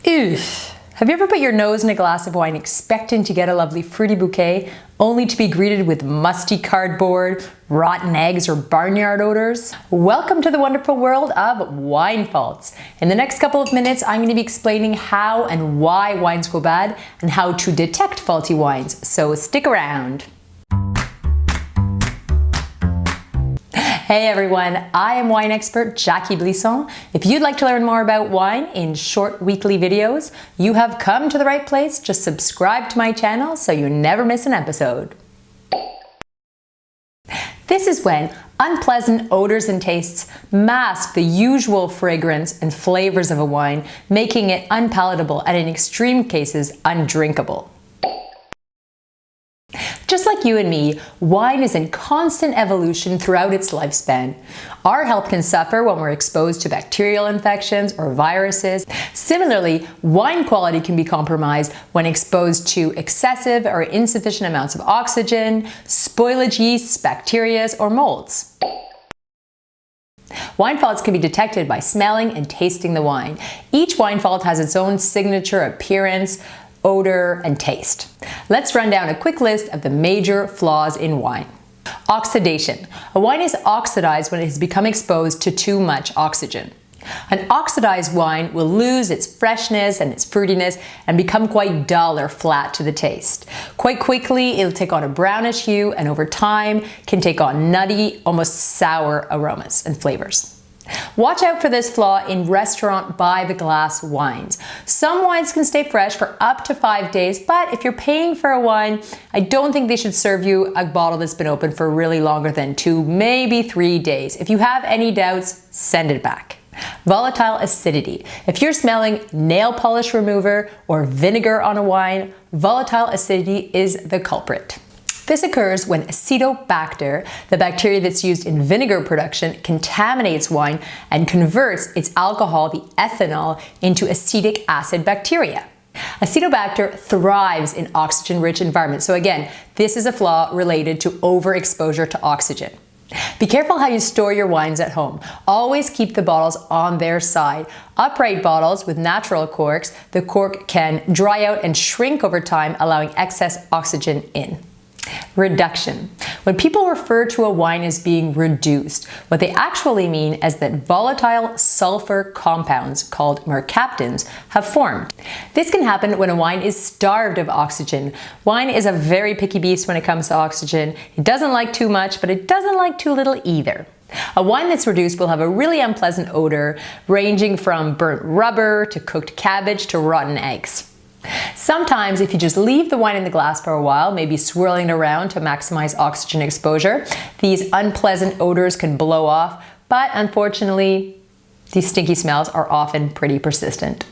Oof. Have you ever put your nose in a glass of wine expecting to get a lovely fruity bouquet, only to be greeted with musty cardboard, rotten eggs, or barnyard odors? Welcome to the wonderful world of wine faults. In the next couple of minutes, I'm going to be explaining how and why wines go bad and how to detect faulty wines, so stick around. Hey everyone, I am wine expert Jackie Blisson. If you'd like to learn more about wine in short weekly videos, you have come to the right place. Just subscribe to my channel so you never miss an episode. This is when unpleasant odors and tastes mask the usual fragrance and flavors of a wine, making it unpalatable and in extreme cases undrinkable. Just like you and me, wine is in constant evolution throughout its lifespan. Our health can suffer when we're exposed to bacterial infections or viruses. Similarly, wine quality can be compromised when exposed to excessive or insufficient amounts of oxygen, spoilage yeasts, bacteria, or molds. Wine faults can be detected by smelling and tasting the wine. Each wine fault has its own signature appearance, odor, and taste. Let's run down a quick list of the major flaws in wine. Oxidation. A wine is oxidized when it has become exposed to too much oxygen. An oxidized wine will lose its freshness and its fruitiness and become quite dull or flat to the taste. Quite quickly, it'll take on a brownish hue and over time can take on nutty, almost sour aromas and flavors. Watch out for this flaw in restaurant by the glass wines. Some wines can stay fresh for up to 5 days, but if you're paying for a wine, I don't think they should serve you a bottle that's been open for really longer than 2, maybe 3 days. If you have any doubts, send it back. Volatile acidity. If you're smelling nail polish remover or vinegar on a wine, volatile acidity is the culprit. This occurs when Acetobacter, the bacteria that's used in vinegar production, contaminates wine and converts its alcohol, the ethanol, into acetic acid bacteria. Acetobacter thrives in oxygen-rich environments. So again, this is a flaw related to overexposure to oxygen. Be careful how you store your wines at home. Always keep the bottles on their side. Upright bottles with natural corks, the cork can dry out and shrink over time, allowing excess oxygen in. Reduction. When people refer to a wine as being reduced, what they actually mean is that volatile sulfur compounds called mercaptans have formed. This can happen when a wine is starved of oxygen. Wine is a very picky beast when it comes to oxygen. It doesn't like too much, but it doesn't like too little either. A wine that's reduced will have a really unpleasant odor, ranging from burnt rubber to cooked cabbage to rotten eggs. Sometimes, if you just leave the wine in the glass for a while, maybe swirling it around to maximize oxygen exposure, these unpleasant odors can blow off, but unfortunately, these stinky smells are often pretty persistent.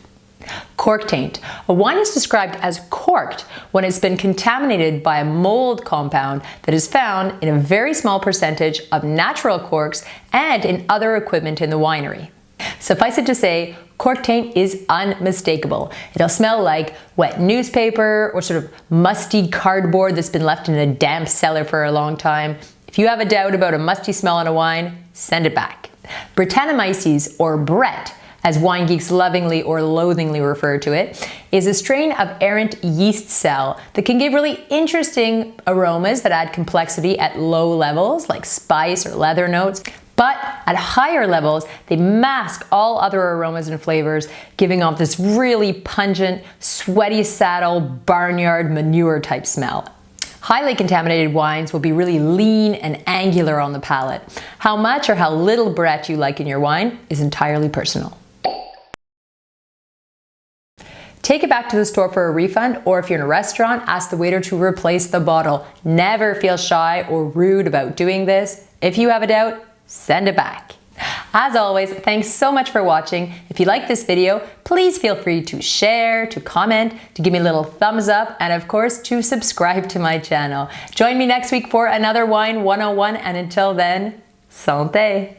Cork taint. A wine is described as corked when it's been contaminated by a mold compound that is found in a very small percentage of natural corks and in other equipment in the winery. Suffice it to say, cork taint is unmistakable. It'll smell like wet newspaper or sort of musty cardboard that's been left in a damp cellar for a long time. If you have a doubt about a musty smell in a wine, send it back. Brettanomyces, or Brett, as wine geeks lovingly or loathingly refer to it, is a strain of errant yeast cell that can give really interesting aromas that add complexity at low levels, like spice or leather notes. But at higher levels, they mask all other aromas and flavors, giving off this really pungent, sweaty saddle, barnyard manure type smell. Highly contaminated wines will be really lean and angular on the palate. How much or how little Brett you like in your wine is entirely personal. Take it back to the store for a refund, or if you're in a restaurant, ask the waiter to replace the bottle. Never feel shy or rude about doing this. If you have a doubt, send it back. As always, thanks so much for watching. If you like this video, please feel free to share, to comment, to give me a little thumbs up, and of course, to subscribe to my channel. Join me next week for another Wine 101, and until then, santé!